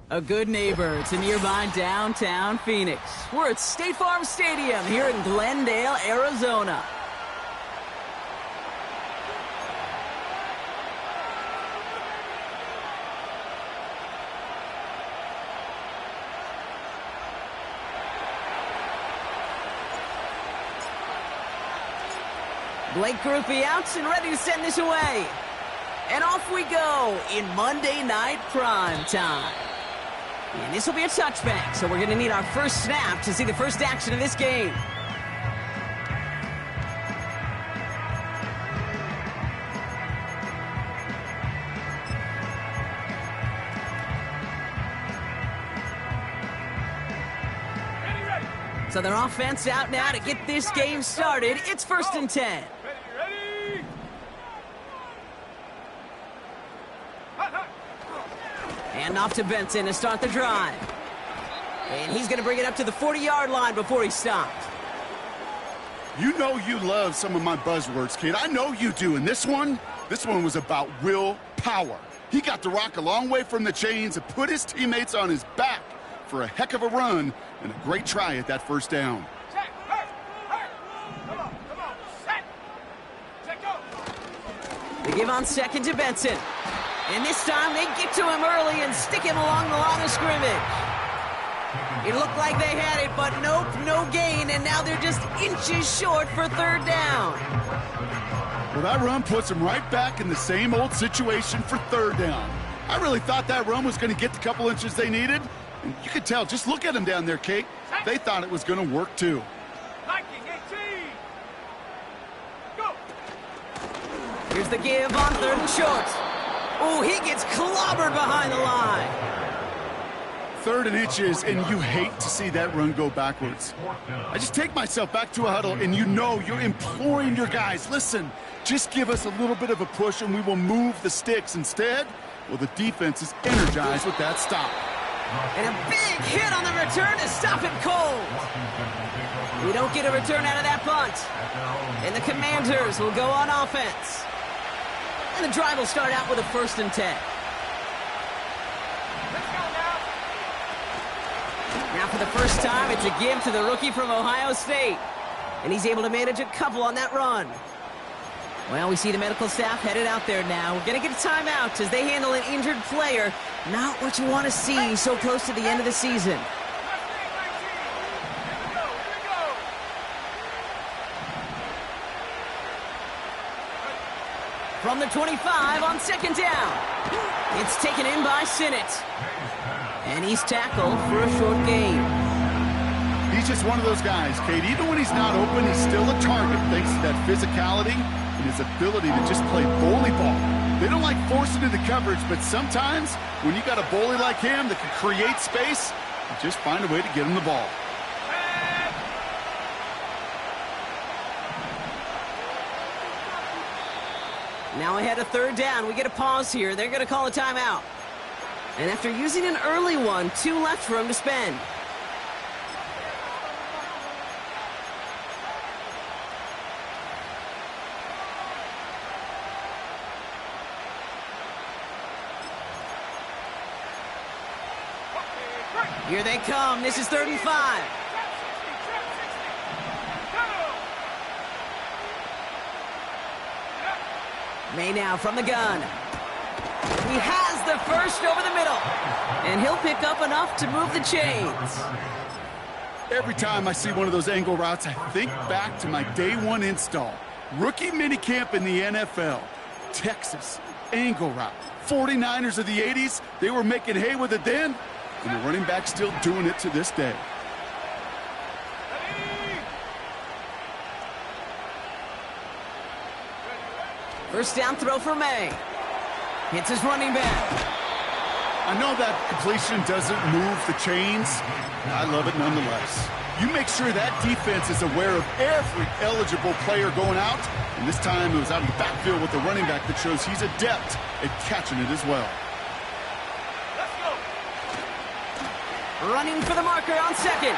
A good neighbor to nearby downtown Phoenix. We're at State Farm Stadium here in Glendale, Arizona. Blake Grupe out and ready to send this away. And off we go in Monday Night Prime Time. And this will be a touchback, so we're going to need our first snap to see the first action of this game. So their offense out now to get this game started. It's 1st and 10. And off to Benson to start the drive. And he's going to bring it up to the 40-yard line before he stops. You know you love some of my buzzwords, kid. I know you do. And this one was about willpower. He got the rock a long way from the chains and put his teammates on his back for a heck of a run and a great try at that first down. They give on second to Benson. And this time they get to him early and stick him along the line of scrimmage. It looked like they had it, but nope, no gain, and now they're just inches short for 3rd down. Well, that run puts them right back in the same old situation for 3rd down. I really thought that run was going to get the couple inches they needed. And you could tell, just look at them down there, Kate. They thought it was going to work too. Here's the give on 3rd and short. Oh, he gets clobbered behind the line. 3rd and inches, and you hate to see that run go backwards. I just take myself back to a huddle, and you know you're imploring your guys, listen, just give us a little bit of a push, and we will move the sticks. Instead, well, the defense is energized with that stop. And a big hit on the return to stop it cold. We don't get a return out of that punt. And the Commanders will go on offense. And the drive will start out with a 1st and 10. Now for the first time, it's a give to the rookie from Ohio State. And he's able to manage a couple on that run. Well, we see the medical staff headed out there now. We're going to get a timeout as they handle an injured player. Not what you want to see so close to the end of the season. From the 25 on 2nd down. It's taken in by Sinnott. And he's tackled for a short gain. He's just one of those guys, Kate. Even when he's not open, he's still a target thanks to that physicality and his ability to just play bully ball. They don't like forcing into coverage, but sometimes when you got a bully like him that can create space, you just find a way to get him the ball. Now ahead of 3rd down, we get a pause here. They're going to call a timeout. And after using an early one, 2 left for him to spend. Here they come. This is 3rd and 5. May now from the gun. He has the first over the middle. And he'll pick up enough to move the chains. Every time I see one of those angle routes, I think back to my day 1 install. Rookie minicamp in the NFL. Texas, angle route. 49ers of the 80s, they were making hay with it then, and the running back's still doing it to this day. First down throw for May. Hits his running back. I know that completion doesn't move the chains. I love it nonetheless. You make sure that defense is aware of every eligible player going out. And this time it was out of the backfield with the running back that shows he's adept at catching it as well. Let's go. Running for the marker on second.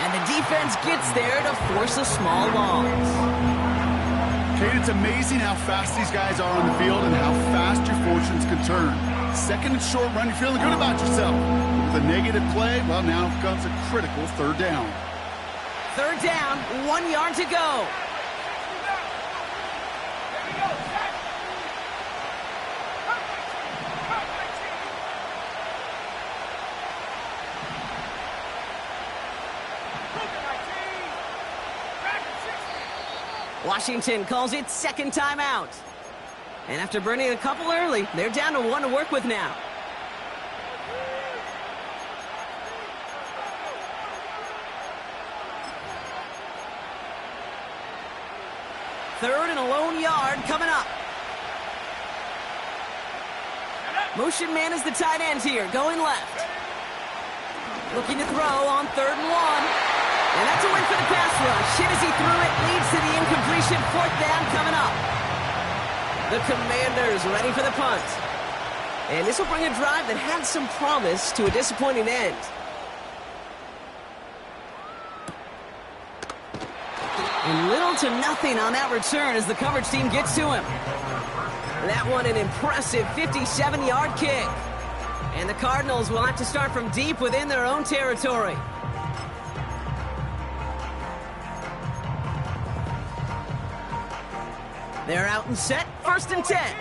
And the defense gets there to force a small loss. Kate, it's amazing how fast these guys are on the field and how fast your fortunes can turn. Second and short run, you're feeling good about yourself. With a negative play, well, now comes a critical third down. Third down, 1 yard to go. Washington calls it second timeout. And after burning a couple early, they're down to 1 to work with now. Third and a lone yard coming up. Motion man is the tight end here, going left. Looking to throw on 3rd and 1. And that's a win for the pass rush. Hit as he threw it, leads to the incompletion. 4th down coming up. The Commanders ready for the punt. And this will bring a drive that had some promise to a disappointing end. And little to nothing on that return as the coverage team gets to him. That one an impressive 57-yard kick. And the Cardinals will have to start from deep within their own territory. They're out and set, 1st and 10.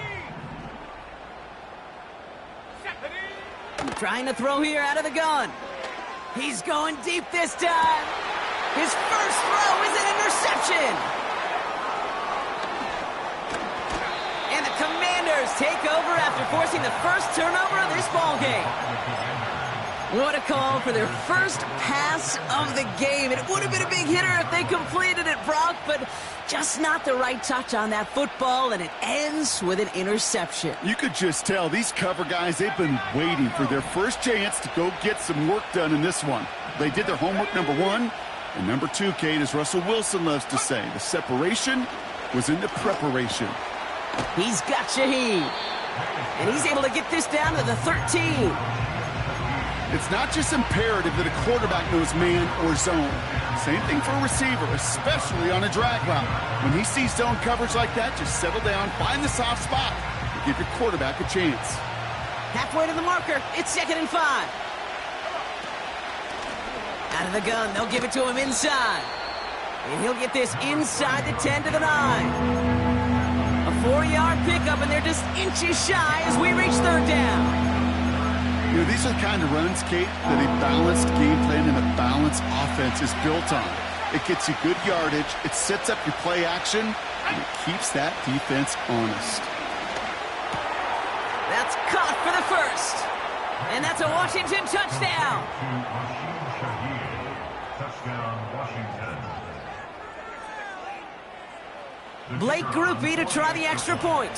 Trying to throw here out of the gun. He's going deep this time. His first throw is an interception. And the Commanders take over after forcing the first turnover of this ballgame. What a call for their first pass of the game. It would have been a big hitter if they completed it, Brock, but just not the right touch on that football, and it ends with an interception. You could just tell these cover guys, they've been waiting for their first chance to go get some work done in this one. They did their homework, number 1. And number 2, Kate, as Russell Wilson loves to say, the separation was in the preparation. He's got Shaheed. And he's able to get this down to the 13. It's not just imperative that a quarterback knows man or zone. Same thing for a receiver, especially on a drag route. When he sees zone coverage like that, just settle down, find the soft spot, and give your quarterback a chance. Halfway to the marker, it's 2nd and 5. Out of the gun, they'll give it to him inside. And he'll get this inside the 10 to the 9. A 4-yard pickup, and they're just inches shy as we reach 3rd down. You know, these are the kind of runs, Kate, that a balanced game plan and a balanced offense is built on. It gets you good yardage, it sets up your play action, and it keeps that defense honest. That's caught for the first. And that's a Washington touchdown. Blake Groupie to try the extra point.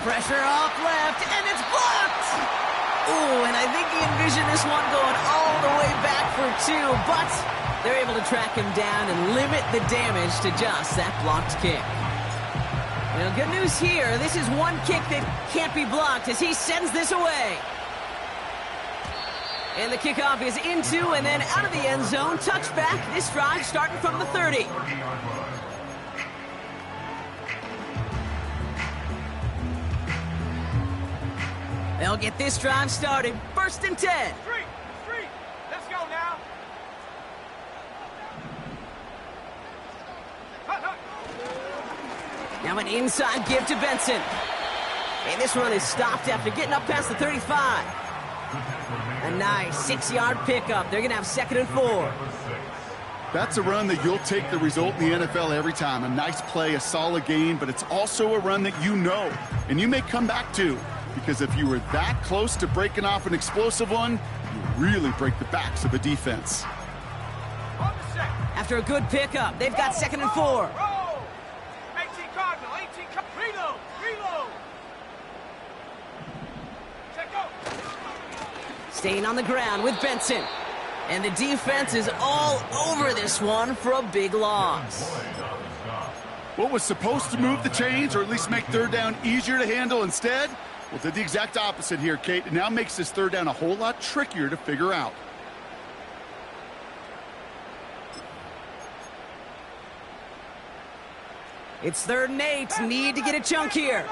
Pressure off left, and it's blocked! Ooh, and I think he envisioned this one going all the way back for 2, but they're able to track him down and limit the damage to just that blocked kick. Well, good news here. This is one kick that can't be blocked as he sends this away. And the kickoff is into and then out of the end zone. Touchback. This drive starting from the 30. They'll get this drive started. 1st and 10. Street. Let's go now. Now an inside give to Benson. And this run is stopped after getting up past the 35. A nice 6-yard pickup. They're going to have 2nd and 4. That's a run that you'll take the result in the NFL every time. A nice play, a solid gain, but it's also a run that you know and you may come back to. Because if you were that close to breaking off an explosive one, you really break the backs of a defense. After a good pickup, they've got 2nd and 4. Roll. 18 Cardinal, 18 Cardinal. Reload. Check go. Staying on the ground with Benson. And the defense is all over this one for a big loss. What was supposed to move the chains, or at least make third down easier to handle instead? Well, did the exact opposite here, Kate. It now makes this third down a whole lot trickier to figure out. It's 3rd and 8. Need to get a chunk here.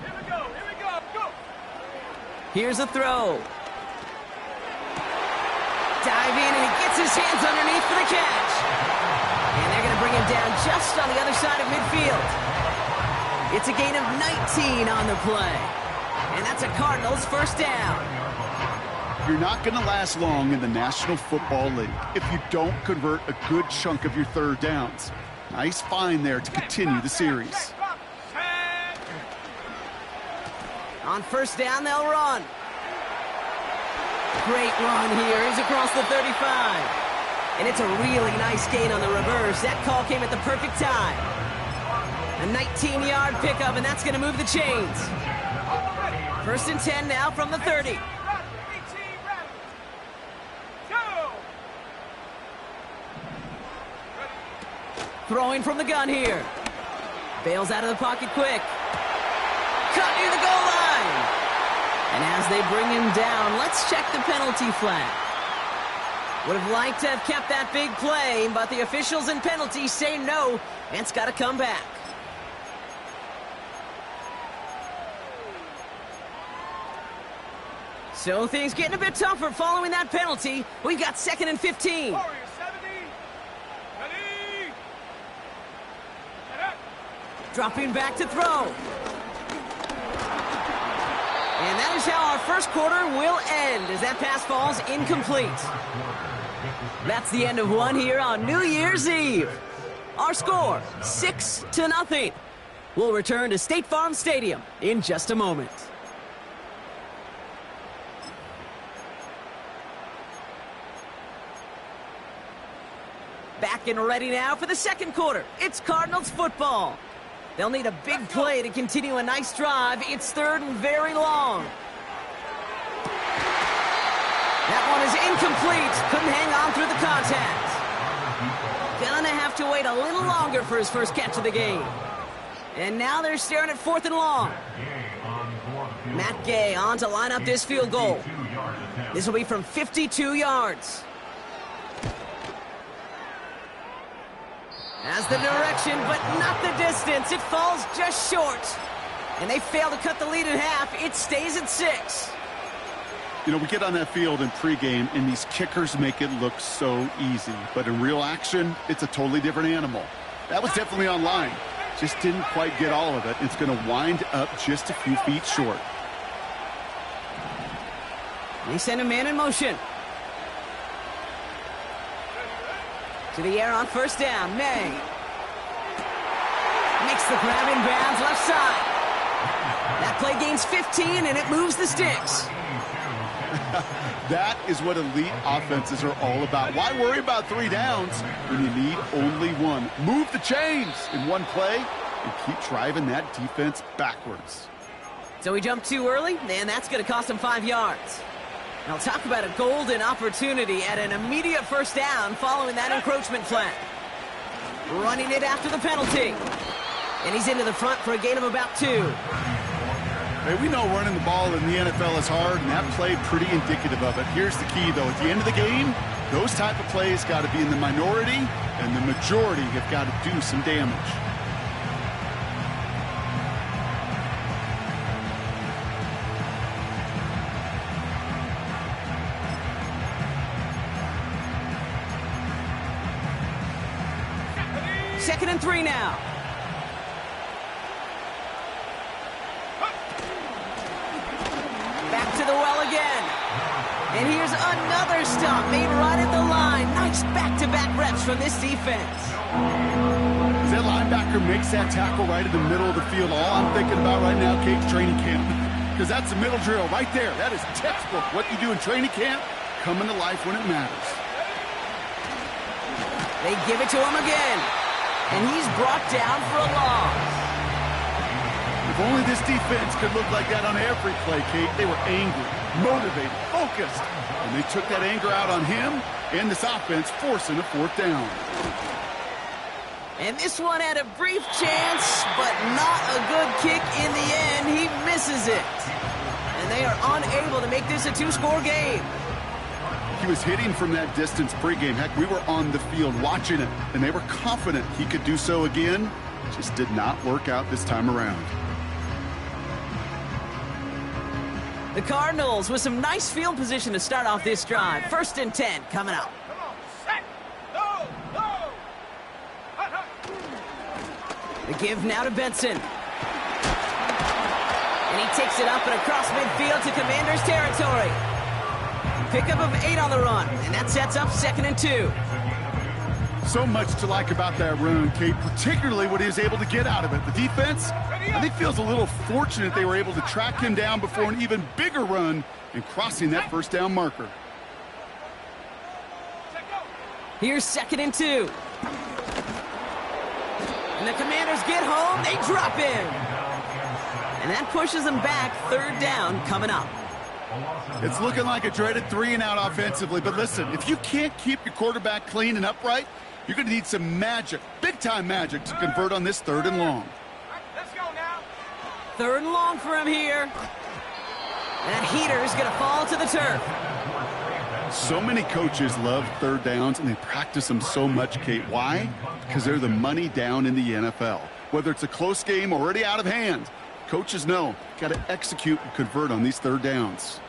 Here we go, go! Here's a throw. Dive in, and he gets his hands underneath for the catch. And they're going to bring him down just on the other side of midfield. It's a gain of 19 on the play. And that's a Cardinals first down. You're not going to last long in the National Football League if you don't convert a good chunk of your third downs. Nice find there to continue the series. On first down, they'll run. Great run here. He's across the 35. And it's a really nice gain on the reverse. That call came at the perfect time. A 19-yard pickup, and that's going to move the chains. 1st and 10 now from the 30. Throwing from the gun here. Bails out of the pocket quick. Cut near the goal line. And as they bring him down, let's check the penalty flag. Would have liked to have kept that big play, but the officials and penalties say no, and it's got to come back. So things getting a bit tougher following that penalty. We've got 2nd and 15. Warriors 70. Ready. Dropping back to throw. And that is how our first quarter will end as that pass falls incomplete. That's the end of one here on New Year's Eve. Our score, 6-0. We'll return to State Farm Stadium in just a moment. Back and ready now for the second quarter. It's Cardinals football. They'll need a big play to continue a nice drive. It's 3rd and very long. That one is incomplete. Couldn't hang on through the contact. Gonna have to wait a little longer for his first catch of the game. And now they're staring at 4th and long. Matt Gay on to line up this field goal. This will be from 52 yards. Has the direction, but not the distance. It falls just short. And they fail to cut the lead in half. It stays at 6. You know, we get on that field in pregame, and these kickers make it look so easy. But in real action, it's a totally different animal. That was definitely on line. Just didn't quite get all of it. It's going to wind up just a few feet short. They send a man in motion. To the air on first down. May makes the grab in bounds left side. That play gains 15, and it moves the sticks. That is what elite offenses are all about. Why worry about 3 downs when you need only 1? Move the chains in one play and keep driving that defense backwards. So he jumped too early, and that's going to cost him 5 yards. Now talk about a golden opportunity at an immediate first down following that encroachment flag. Running it after the penalty. And he's into the front for a gain of about 2. Hey, we know running the ball in the NFL is hard, and that play pretty indicative of it. Here's the key, though. At the end of the game, those type of plays got to be in the minority, and the majority have got to do some damage. Second and 3 now. Back to the well again. And here's another stop made right at the line. Nice back-to-back reps from this defense. As that linebacker makes that tackle right in the middle of the field, all I'm thinking about right now, Kate's training camp. Because that's the middle drill right there. That is textbook. What you do in training camp, coming to life when it matters. They give it to him again. And he's brought down for a loss. If only this defense could look like that on every play, Kate. They were angry. motivated, focused. And they took that anger out on him and this offense, forcing a fourth down. And this one had a brief chance, but not a good kick in the end. He misses it. And they are unable to make this a two-score game. He was hitting from that distance pregame. Heck, we were on the field watching it, and they were confident he could do so again. Just did not work out this time around. The Cardinals with some nice field position to start off this drive. 1st and 10 coming up. Come on, set, go, go. Hut, hut. The give now to Benson. And he takes it up and across midfield to Commanders territory. Pickup of 8 on the run, and that sets up 2nd and 2. So much to like about that run, Kate, particularly what he was able to get out of it. The defense, I think, feels a little fortunate they were able to track him down before an even bigger run and crossing that first down marker. Here's 2nd and 2. And the Commanders get home, they drop in. And that pushes them back, 3rd down coming up. It's looking like a dreaded 3-and-out offensively, but listen, if you can't keep your quarterback clean and upright, you're going to need some magic, big-time magic, to convert on this 3rd and long. Let's go now. 3rd and long for him here. That heater is going to fall to the turf. So many coaches love 3rd downs, and they practice them so much, Kate. Why? Because they're the money down in the NFL. Whether it's a close game already out of hand, coaches know, got to execute and convert on these 3rd downs.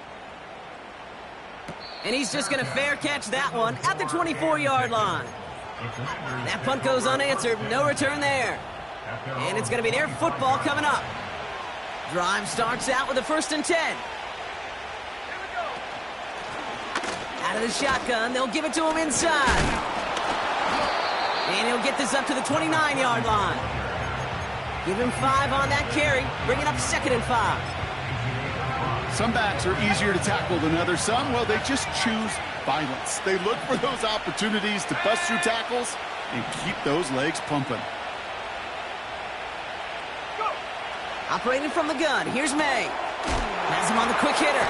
And he's just going to fair catch that one at the 24-yard line. That punt goes unanswered. No return there. And it's going to be their football coming up. Drive starts out with a 1st and 10. Out of the shotgun, they'll give it to him inside. And he'll get this up to the 29-yard line. Give him 5 on that carry, bringing up 2nd and 5. Some backs are easier to tackle than others. Some, well, they just choose violence. They look for those opportunities to bust through tackles and keep those legs pumping. Go. Operating from the gun, here's May. Has him on the quick hitter.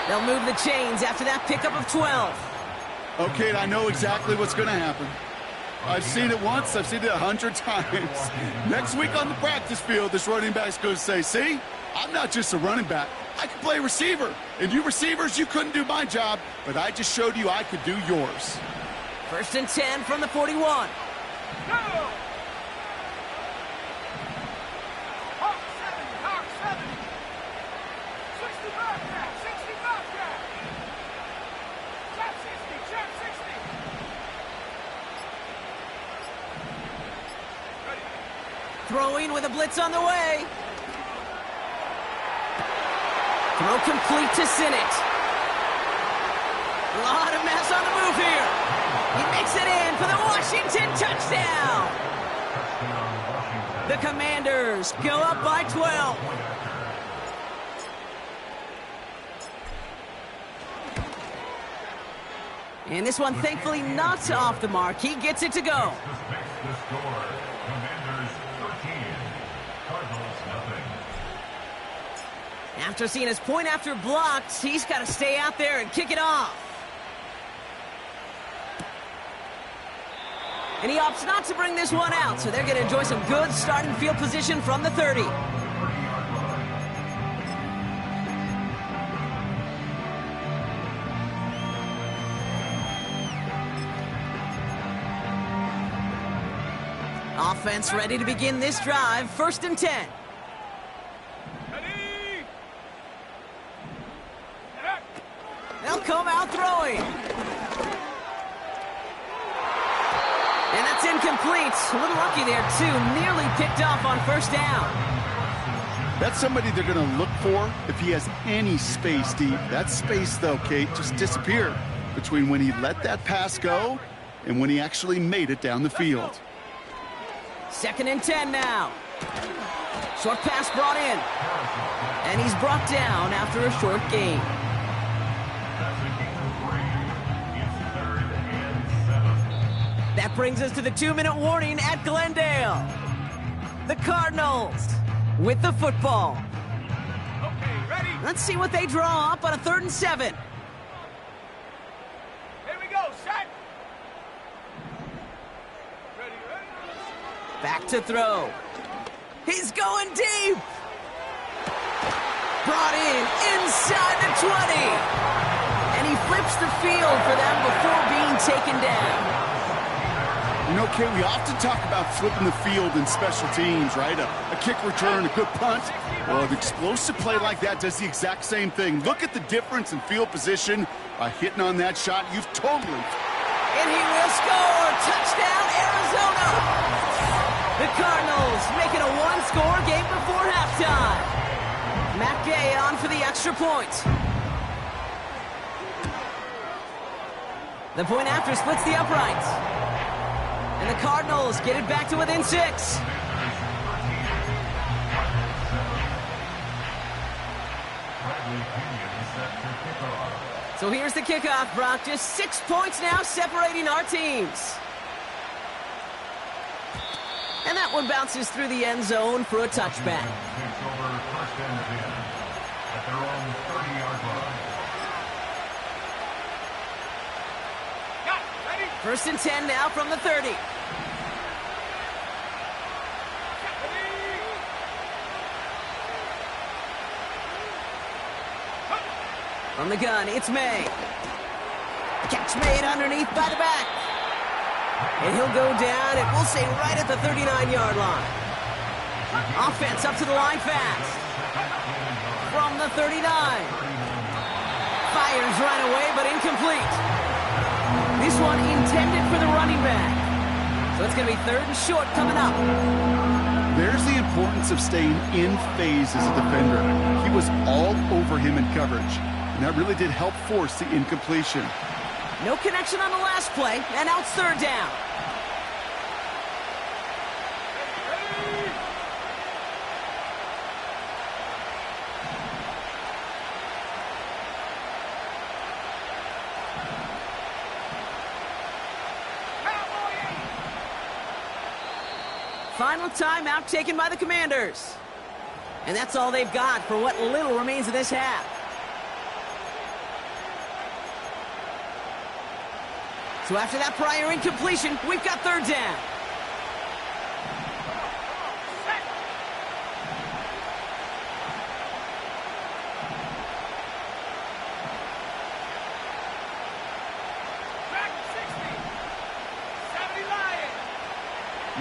They'll move the chains after that pickup of 12. Okay, I know exactly what's going to happen. I've seen it once, I've seen it 100 times. Next week on the practice field, this running back's going to say, see, I'm not just a running back. I can play receiver. And you receivers, you couldn't do my job, but I just showed you I could do yours. 1st and 10 from the 41. Go. Hawk 7. 60 Bobcat. 60 Bobcat. Trap 60. Throwing with a blitz on the way. Throw complete to Sinnott. A lot of mess on the move here. He makes it in for the Washington touchdown. The Commanders go up by 12. And this one thankfully not off the mark. He gets it to go. After seeing his point after blocked, he's got to stay out there and kick it off. And he opts not to bring this one out, so they're going to enjoy some good starting field position from the 30. Offense ready to begin this drive. 1st and 10. They'll come out throwing. And that's incomplete. A little lucky there, too. Nearly picked off on 1st down. That's somebody they're going to look for if he has any space deep. That space, though, Kate, just disappeared between when he let that pass go and when he actually made it down the field. 2nd and 10 now. Short pass brought in. And he's brought down after a short gain. That brings us to the 2-minute warning at Glendale. The Cardinals with the football. Okay, Let's see what they draw up on a 3rd and 7. Here we go, set. Ready. Back to throw. He's going deep. Brought in inside the 20. And he flips the field for them before being taken down. You know, Kay, we often talk about flipping the field in special teams, right? A kick return, a good punt. Well, an explosive play like that does the exact same thing. Look at the difference in field position by hitting on that shot. You've totally... And he will score! Touchdown, Arizona! The Cardinals make it a one-score game before halftime. Matt Gay on for the extra point. The point after splits the uprights. And the Cardinals get it back to within 6. So here's the kickoff, Brock. Just 6 points now separating our teams. And that one bounces through the end zone for a touchback. First and 10 now from the 30. From the gun, it's May. Catch made underneath by the back. And he'll go down, and we'll say right at the 39-yard line. Offense up to the line fast. From the 39. Fires right away, but incomplete. This one intended for the running back. So it's going to be 3rd and short coming up. There's the importance of staying in phase as a defender. He was all over him in coverage. And that really did help force the incompletion. No connection on the last play, and now it's 3rd down. Final timeout taken by the Commanders. And that's all they've got for what little remains of this half. So after that prior incompletion, we've got 3rd down.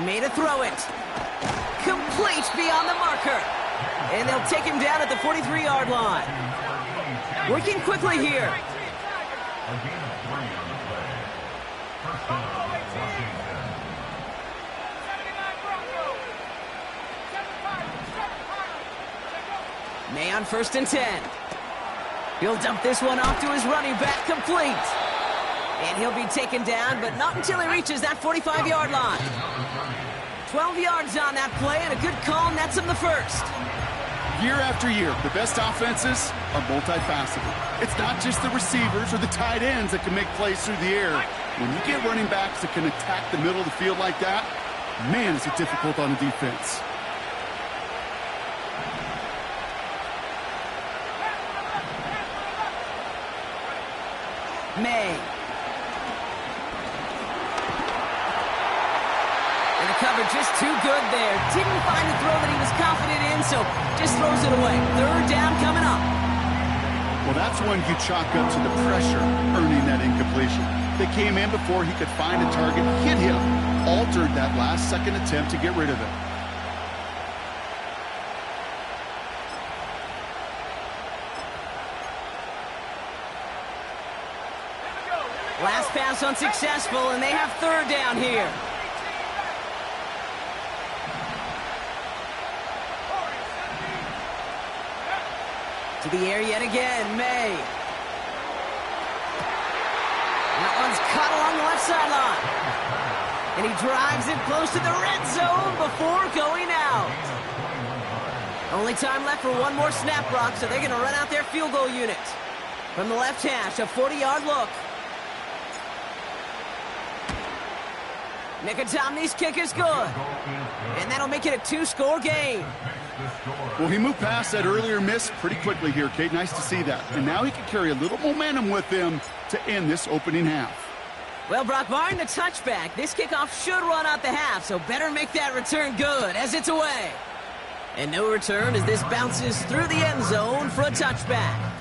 Made a throw it. Complete beyond the marker. And they'll take him down at the 43-yard line. Working quickly here. May on 1st and 10. He'll dump this one off to his running back, complete. And he'll be taken down, but not until he reaches that 45-yard line. 12 yards on that play, and a good call nets him the first. Year after year, the best offenses are multifaceted. It's not just the receivers or the tight ends that can make plays through the air. When you get running backs that can attack the middle of the field like that, man, is it difficult on the defense. May. And the cover just too good there. Didn't find the throw that he was confident in, so just throws it away. 3rd down coming up. Well, that's when you chalk up to the pressure earning that incompletion. They came in before he could find a target, hit him, altered that last-second attempt to get rid of it. Last pass unsuccessful, and they have 3rd down here. To the air yet again, May. That one's caught along the left sideline. And he drives it close to the red zone before going out. Only time left for one more snap, Brock, so they're going to run out their field goal unit. From the left hash, a 40-yard look. Nicotomni's kick is good. And that'll make it a 2-score game. Well, he moved past that earlier miss pretty quickly here, Kate. Nice to see that. And now he can carry a little momentum with him to end this opening half. Well, Brock, barring the touchback, this kickoff should run out the half, so better make that return good as it's away. And no return as this bounces through the end zone for a touchback.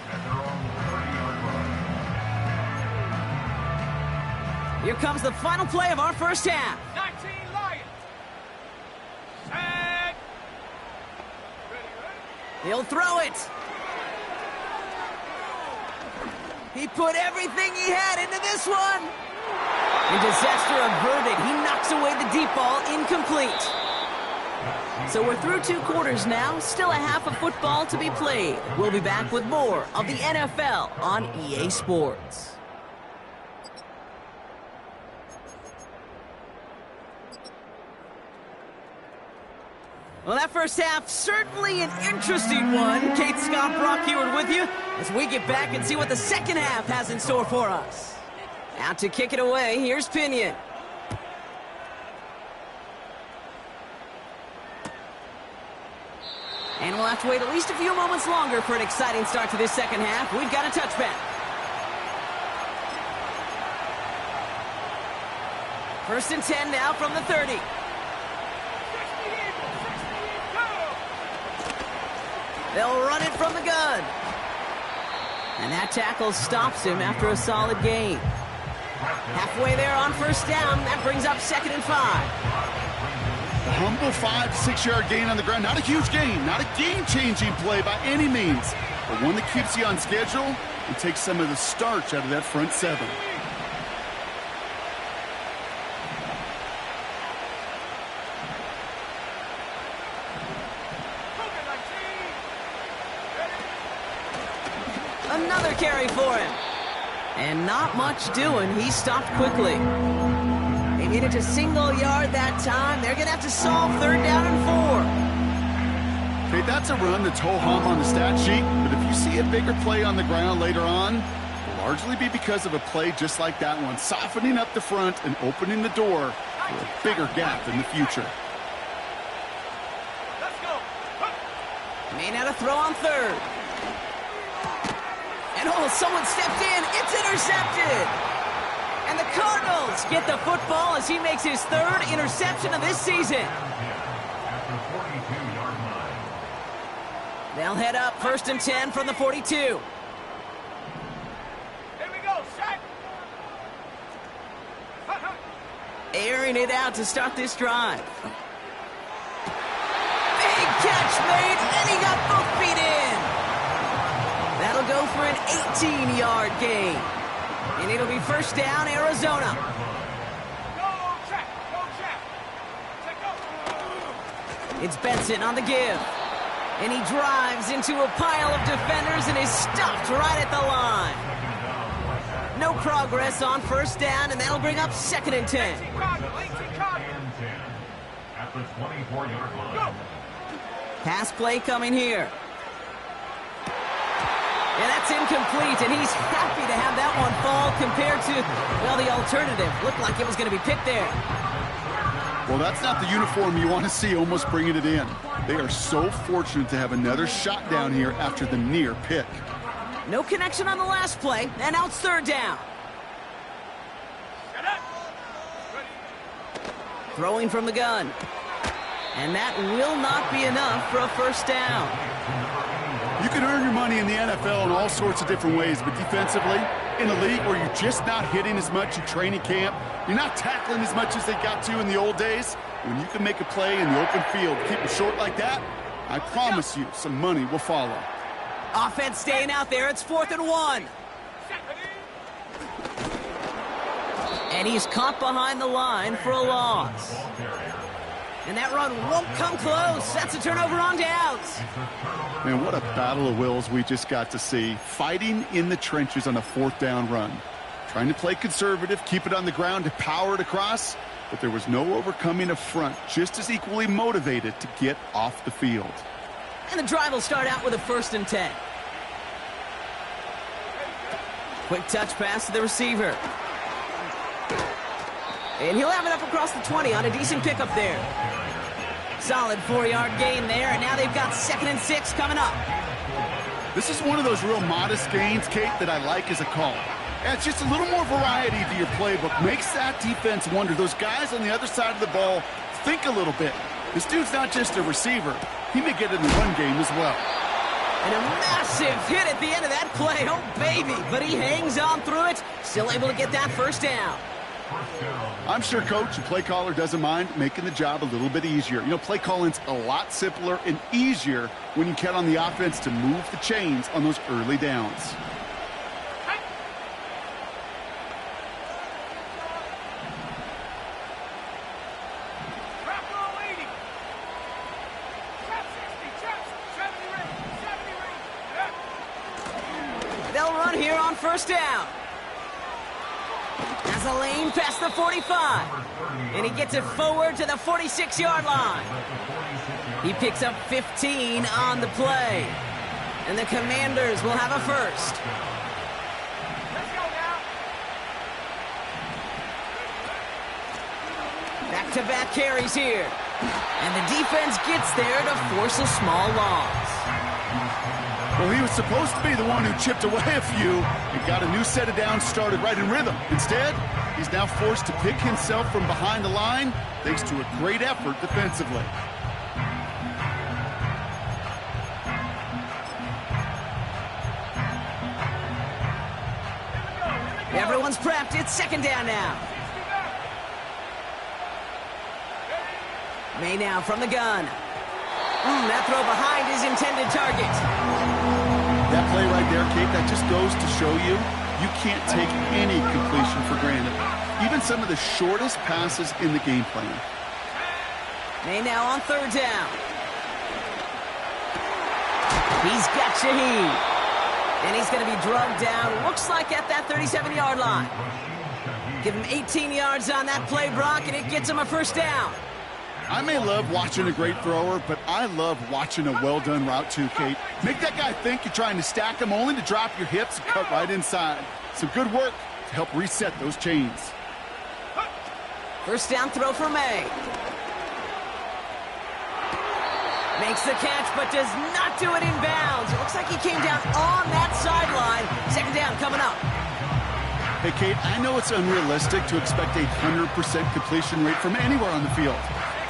Here comes the final play of our first half. 19 Lions. Set. He'll throw it. He put everything he had into this one. And disaster averted. He knocks away the deep ball, incomplete. So we're through 2 quarters now. Still a half of football to be played. We'll be back with more of the NFL on EA Sports. Well, that first half, certainly an interesting one. Kate, Scott, Brock Heward with you as we get back and see what the second half has in store for us. Out to kick it away, here's Pinion. And we'll have to wait at least a few moments longer for an exciting start to this second half. We've got a touchback. First and 10 now from the 30. They'll run it from the gun. And that tackle stops him after a solid gain. Halfway there on first down. That brings up 2nd and 5. A humble 5 to 6 yard gain on the ground. Not a huge gain, not a game-changing play by any means, but one that keeps you on schedule and takes some of the starch out of that front 7. Another carry for him. And not much doing. He stopped quickly. They made it a single yard that time. They're going to have to solve 3rd down and 4. Okay, that's a run that's ho-hum on the stat sheet, but if you see a bigger play on the ground later on, it'll largely be because of a play just like that one, softening up the front and opening the door for a bigger gap in the future. Let's go. May not have throw on 3rd. And oh, someone stepped in. It's intercepted. And the Cardinals get the football as he makes his 3rd interception of this season. They'll head up 1st and 10 from the 42. Here we go, set. Airing it out to start this drive. Big catch made, and he got both feet in. That'll go for an 18-yard gain. And it'll be 1st down, Arizona. Go, check. Go, check. Check, go. It's Benson on the give. And he drives into a pile of defenders and is stopped right at the line. No progress on 1st down, and that'll bring up 2nd and 10. At the 24-yard line. Go. Pass play coming here. And that's incomplete, and he's happy to have that one fall compared to, well, the alternative. Looked like it was going to be picked there. Well, that's not the uniform you want to see almost bringing it in. They are so fortunate to have another shot down here after the near pick. No connection on the last play, and now it's 3rd down. Set up. Ready. Throwing from the gun. And that will not be enough for a 1st down. You can earn your money in the NFL in all sorts of different ways, but defensively, in a league where you're just not hitting as much in training camp, you're not tackling as much as they got to in the old days, when you can make a play in the open field, keep it short like that, I promise you some money will follow. Offense staying out there. It's 4th and 1. And he's caught behind the line for a loss. And that run won't come close. That's a turnover on downs. Man, what a battle of wills we just got to see. Fighting in the trenches on a 4th down run. Trying to play conservative, keep it on the ground to power it across, but there was no overcoming a front just as equally motivated to get off the field. And the drive will start out with a 1st and 10. Quick touch pass to the receiver. And he'll have it up across the 20 on a decent pickup there. Solid 4-yard gain there, and now they've got 2nd and 6 coming up. This is one of those real modest gains, Kate, that I like as a call. Yeah, it's just a little more variety to your playbook. Makes that defense wonder. Those guys on the other side of the ball think a little bit. This dude's not just a receiver. He may get in the run game as well. And a massive hit at the end of that play. Oh, baby. But he hangs on through it. Still able to get that first down. I'm sure coach and play caller doesn't mind making the job a little bit easier. You know, play calling's a lot simpler and easier when you count on the offense to move the chains on those early downs. They'll run here on first down. Has a lane past the 45. And he gets it forward to the 46-yard line. He picks up 15 on the play. And the Commanders will have a first. Back-to-back carries here. And the defense gets there to force a small loss. Well, he was supposed to be the one who chipped away a few and got a new set of downs started right in rhythm. Instead, he's now forced to pick himself from behind the line thanks to a great effort defensively. Everyone's prepped. It's 2nd down now. May now from the gun. That throw behind his intended target. That play right there, Kate, that just goes to show you can't take any completion for granted. Even some of the shortest passes in the game plan. May now on 3rd down. He's got Shaheed. And he's going to be drugged down, looks like at that 37-yard line. Give him 18 yards on that play, Brock, and it gets him a first down. I may love watching a great thrower, but I love watching a well-done route too, Kate. Make that guy think you're trying to stack him only to drop your hips and cut right inside. Some good work to help reset those chains. First down throw for May. Makes the catch, but does not do it in bounds. It looks like he came down on that sideline. 2nd down coming up. Hey, Kate, I know it's unrealistic to expect a 100% completion rate from anywhere on the field.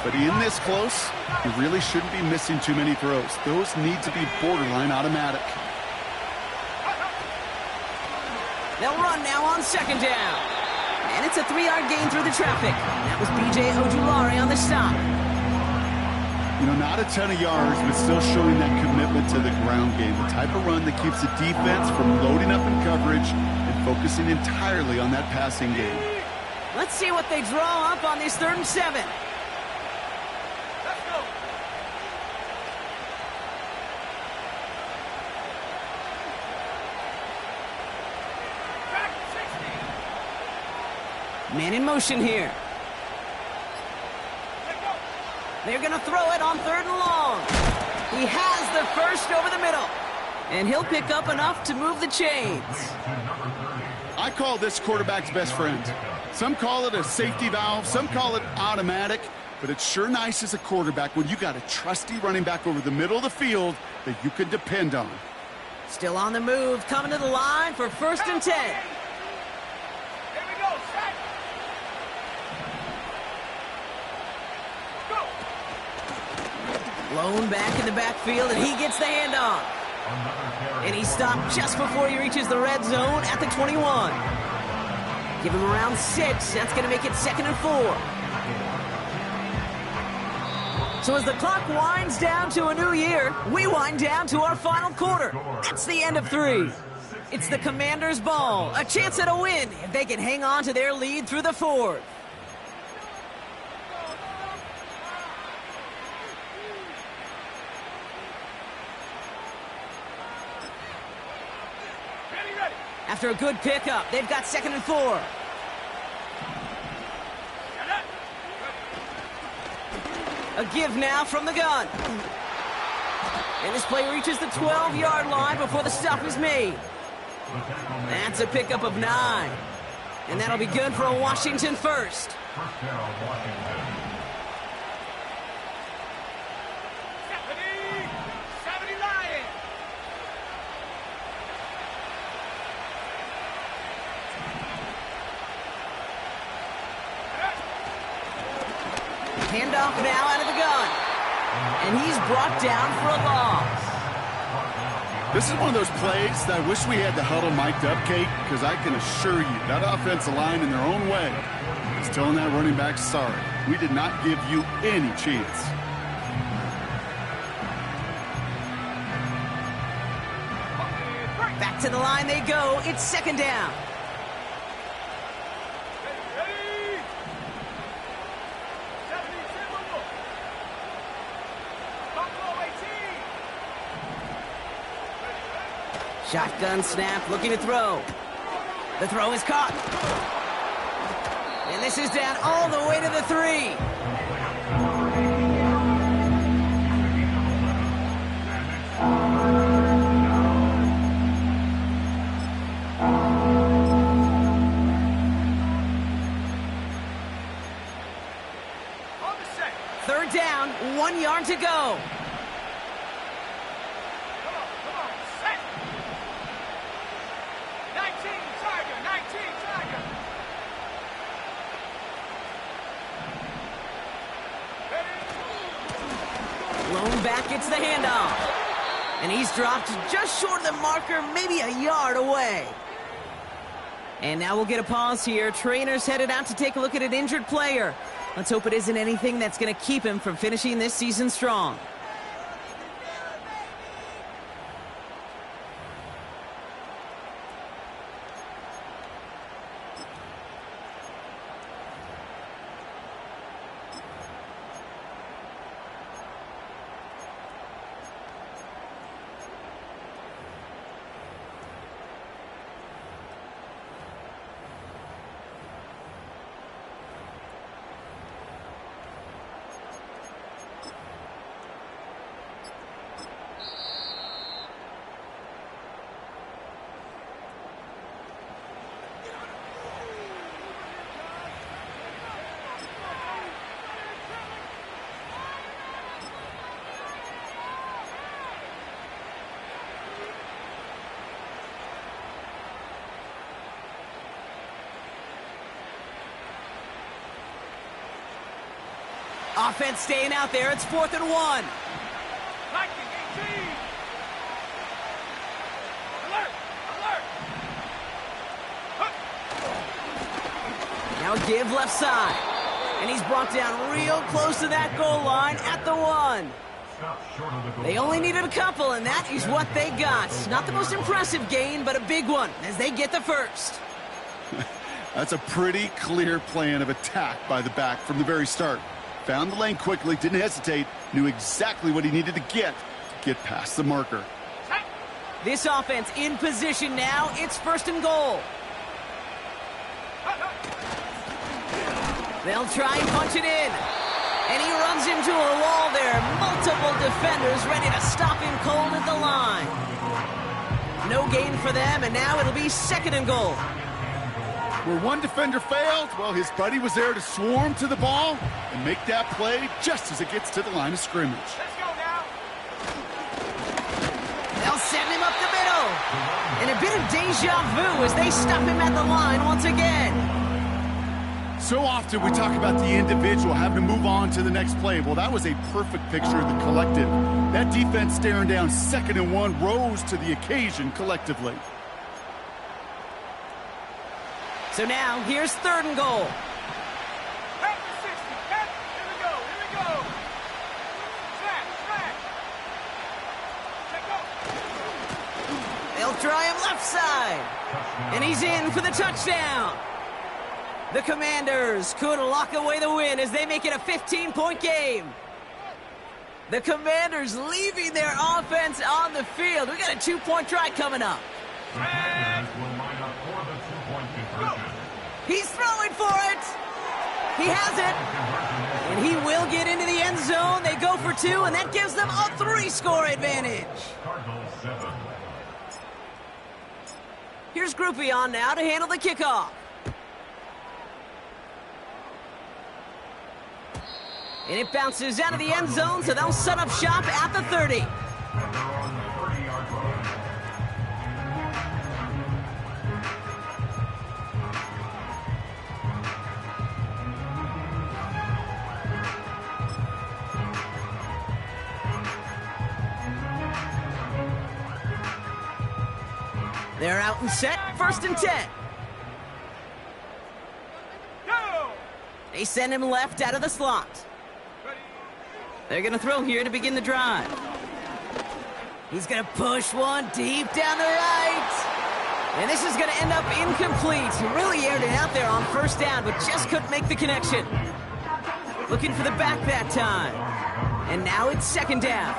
But in this close, you really shouldn't be missing too many throws. Those need to be borderline automatic. They'll run now on 2nd down. And it's a 3-yard gain through the traffic. That was B.J. Ojulari on the stop. You know, not a ton of yards, but still showing that commitment to the ground game. The type of run that keeps the defense from loading up in coverage and focusing entirely on that passing game. Let's see what they draw up on this 3rd and 7. Man in motion here. They're going to throw it on 3rd and long. He has the first over the middle. And he'll pick up enough to move the chains. I call this quarterback's best friend. Some call it a safety valve, some call it automatic, but it's sure nice as a quarterback when you got a trusty running back over the middle of the field that you can depend on. Still on the move, coming to the line for 1st and 10. Blown back in the backfield, and he gets the handoff. And he stopped just before he reaches the red zone at the 21. Give him around 6. That's going to make it 2nd and 4. So as the clock winds down to a new year, we wind down to our final quarter. It's the end of 3. It's the Commanders' ball. A chance at a win if they can hang on to their lead through the 4th. After a good pickup, they've got 2nd and 4. A give now from the gun. And this play reaches the 12-yard line before the stop is made. That's a pickup of 9. And that'll be good for a Washington first. Handoff now out of the gun. And he's brought down for a loss. This is one of those plays that I wish we had the huddle mic'd up, Kate, because I can assure you that offensive line in their own way is telling that running back, sorry, we did not give you any chance. Back to the line they go. It's second down. Ready? 70, Buffalo 18. Shotgun snap, looking to throw. The throw is caught. And this is down all the way to the 3. On the set. Third down, 1 yard to go. Come on, set. 19, Tiger, 19, Tiger. Ready? Lone back gets the handoff. And he's dropped just short of the marker, maybe a yard away. And now we'll get a pause here. Trainer's headed out to take a look at an injured player. Let's hope it isn't anything that's going to keep him from finishing this season strong. Offense staying out there. It's 4th and 1. Viking 18. Alert! Alert! Now a give left side. And he's brought down real close to that goal line at the 1. They only needed a couple, and that is what they got. Not the most impressive gain, but a big one as they get the first. That's a pretty clear plan of attack by the back from the very start. Found the lane quickly, didn't hesitate, knew exactly what he needed to get past the marker. This offense in position now. It's 1st and goal. They'll try and punch it in. And he runs into a wall there. Multiple defenders ready to stop him cold at the line. No gain for them, and now it'll be 2nd and goal. Where one defender failed, well, his buddy was there to swarm to the ball and make that play just as it gets to the line of scrimmage. Let's go now. They'll send him up the middle. And a bit of deja vu as they stop him at the line once again. So often we talk about the individual having to move on to the next play. Well, that was a perfect picture of the collective. That defense staring down 2nd and 1 rose to the occasion collectively. So now, here's 3rd and goal. Back to 60. Back. Here we go. Here we go. Snap. Snap. Check go. They'll try him left side. And he's in for the touchdown. The Commanders could lock away the win as they make it a 15-point game. The Commanders leaving their offense on the field. We got a 2-point try coming up. He's throwing for it. He has it. And he will get into the end zone. They go for 2, and that gives them a 3-score advantage. Here's Groupie on now to handle the kickoff. And it bounces out of the end zone, so they'll set up shop at the 30. They're out and set. 1st and 10. Go! They send him left out of the slot. They're going to throw here to begin the drive. He's going to push one deep down the right. And this is going to end up incomplete. He really aired it out there on 1st down, but just couldn't make the connection. Looking for the back that time. And now it's 2nd down.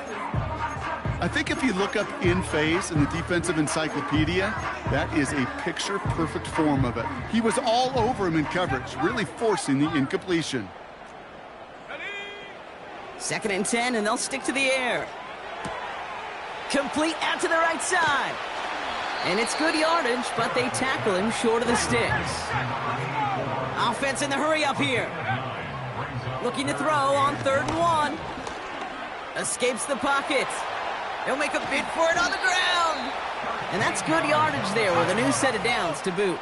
I think if you look up in phase in the defensive encyclopedia, that is a picture-perfect form of it. He was all over him in coverage, really forcing the incompletion. 2nd and 10, and they'll stick to the air. Complete out to the right side. And it's good yardage, but they tackle him short of the sticks. Offense in the hurry up here. Looking to throw on 3rd and 1. Escapes the pocket. He'll make a bid for it on the ground. And that's good yardage there with a new set of downs to boot.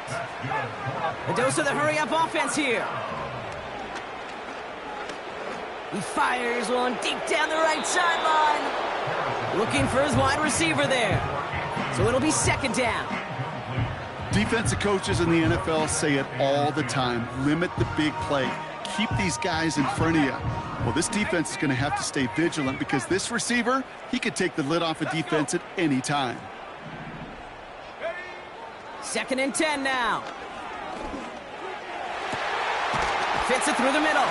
A dose of the hurry-up offense here. He fires one deep down the right sideline. Looking for his wide receiver there. So it'll be 2nd down. Defensive coaches in the NFL say it all the time. Limit the big play. Keep these guys in front of you. Well, this defense is going to have to stay vigilant because this receiver, he could take the lid off a defense at any time. 2nd and 10 now. Fits it through the middle.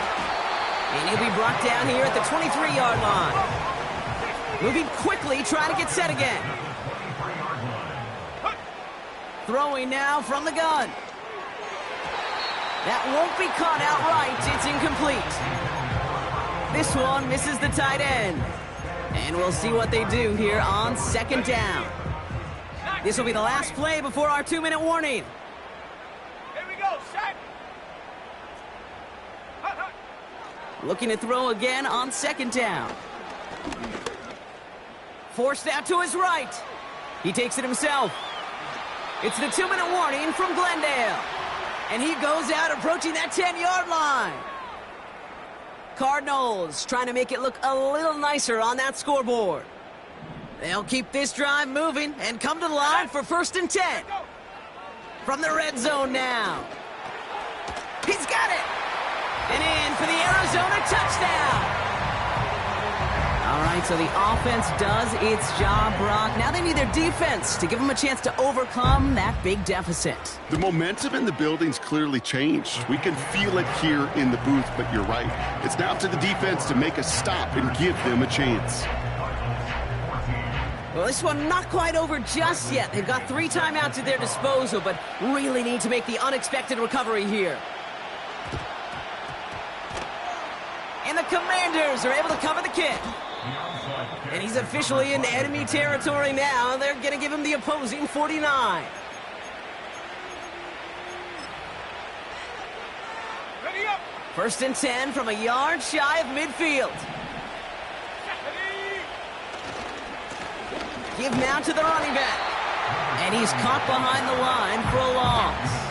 And he'll be brought down here at the 23-yard line. Moving quickly, trying to get set again. Throwing now from the gun. That won't be caught outright. It's incomplete. This one misses the tight end. And we'll see what they do here on 2nd down. This will be the last play before our 2-minute warning. Here we go, set! Looking to throw again on 2nd down. Forced out to his right. He takes it himself. It's the 2-minute warning from Glendale. And he goes out approaching that 10-yard line. Cardinals trying to make it look a little nicer on that scoreboard. They'll keep this drive moving and come to the line for 1st and 10. From the red zone now. He's got it. And in for the Arizona touchdown. All right, so the offense does its job, Brock. Now they need their defense to give them a chance to overcome that big deficit. The momentum in the building's clearly changed. We can feel it here in the booth, but you're right. It's now up to the defense to make a stop and give them a chance. Well, this one not quite over just yet. They've got 3 timeouts at their disposal, but really need to make the unexpected recovery here. And the Commanders are able to cover the kick. And he's officially in enemy territory now. They're going to give him the opposing 49. Ready up! 1st and 10 from a yard shy of midfield. Ready! Give now to the running back. And he's caught behind the line for a loss.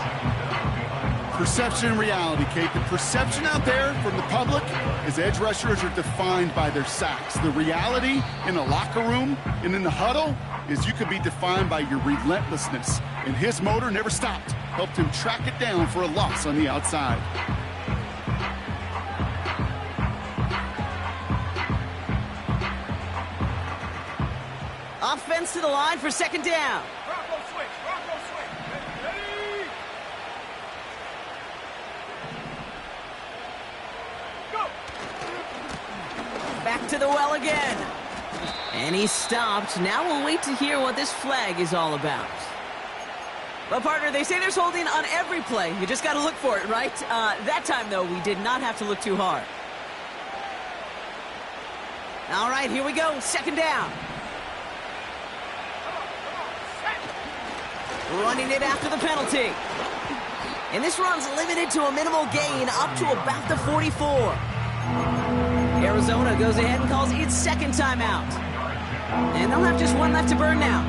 Perception and reality, Kate. The perception out there from the public is edge rushers are defined by their sacks. The reality in the locker room and in the huddle is you could be defined by your relentlessness. And his motor never stopped. Helped him track it down for a loss on the outside. Offense to the line for 2nd down. Bronco switch, Bronco switch. Ready? Go! Back to the well again. And he's stopped. Now we'll wait to hear what this flag is all about. Well, partner, they say there's holding on every play. You just got to look for it, right? That time, though, we did not have to look too hard. All right, here we go. 2nd down. Running it after the penalty. And this run's limited to a minimal gain up to about the 44. Arizona goes ahead and calls its 2nd timeout. And they'll have just 1 left to burn now.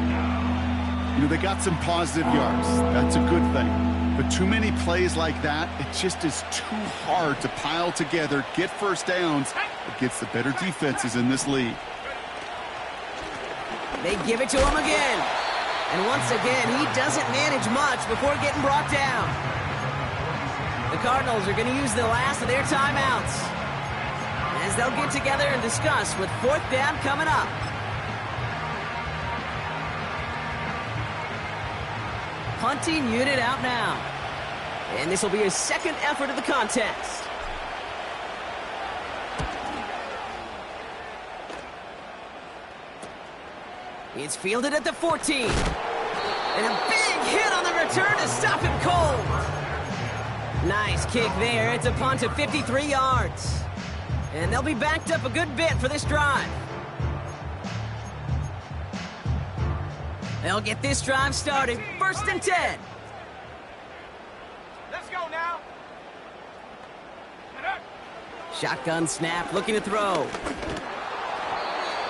You know, they got some positive yards. That's a good thing. But too many plays like that, it just is too hard to pile together, get 1st downs against the better defenses in this league. They give it to him again. And once again, he doesn't manage much before getting brought down. The Cardinals are going to use the last of their timeouts as they'll get together and discuss with fourth down coming up. Punting unit out now. And this will be his second effort of the contest. It's fielded at the 14. And a big hit on the return to stop him cold. Nice kick there. It's a punt of 53 yards. And they'll be backed up a good bit for this drive. They'll get this drive started. 1st and 10. Let's go now. Shotgun snap, looking to throw.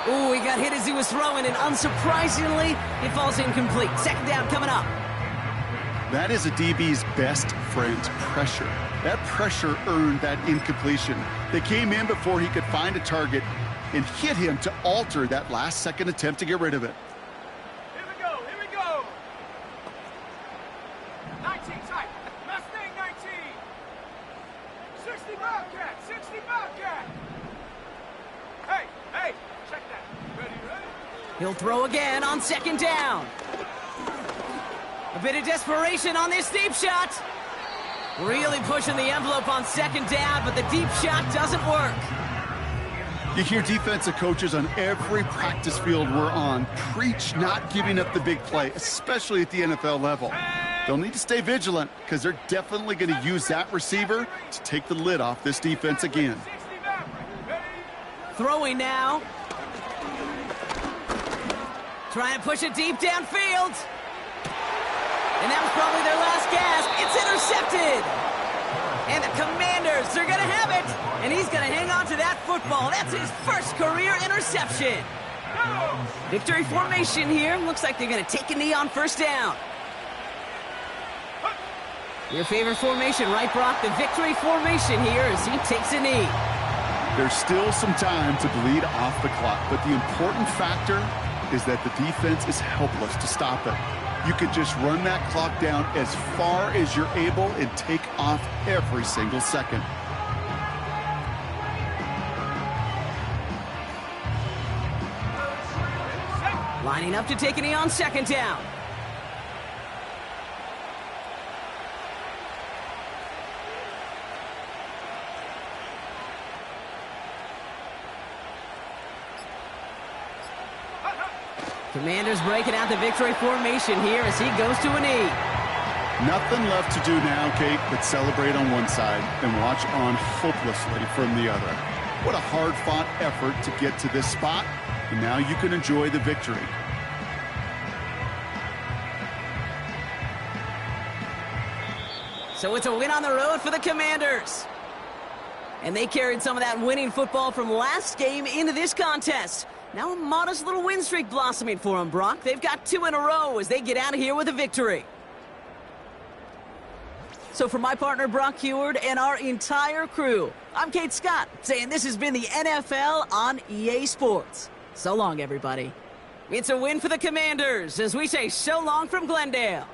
Ooh, he got hit as he was throwing, and unsurprisingly, it falls incomplete. 2nd down coming up. That is a DB's best friend, pressure. That pressure earned that incompletion. They came in before he could find a target and hit him to alter that last-second attempt to get rid of it. Here we go, here we go. 19 tight. Mustang 19. 60 Bobcat, 60 Bobcat. Hey, hey, check that. Ready? He'll throw again on 2nd down. A bit of desperation on this deep shot. Really pushing the envelope on 2nd down, but the deep shot doesn't work. You hear defensive coaches on every practice field we're on preach not giving up the big play, especially at the NFL level. They'll need to stay vigilant because they're definitely going to use that receiver to take the lid off this defense again. 60 Maverick. Ready? Throwing now. Trying to push it deep downfield. And that was probably their last gasp. It's intercepted. And the Commanders, they're going to have it. And he's going to hang on to that football. That's his first career interception. Victory formation here. Looks like they're going to take a knee on 1st down. Your favorite formation, right, Brock? The victory formation here as he takes a knee. There's still some time to bleed off the clock, but the important factor is that the defense is helpless to stop it. You could just run that clock down as far as you're able and take off every single second. Lining up to take a knee on 2nd down. Commanders breaking out the victory formation here as he goes to a knee. Nothing left to do now, Kate, but celebrate on one side and watch on hopelessly from the other. What a hard-fought effort to get to this spot, and now you can enjoy the victory. So it's a win on the road for the Commanders. And they carried some of that winning football from last game into this contest. Now a modest little win streak blossoming for them, Brock. They've got 2 in a row as they get out of here with a victory. So for my partner, Brock Heward, and our entire crew, I'm Kate Scott, saying this has been the NFL on EA Sports. So long, everybody. It's a win for the Commanders as we say so long from Glendale.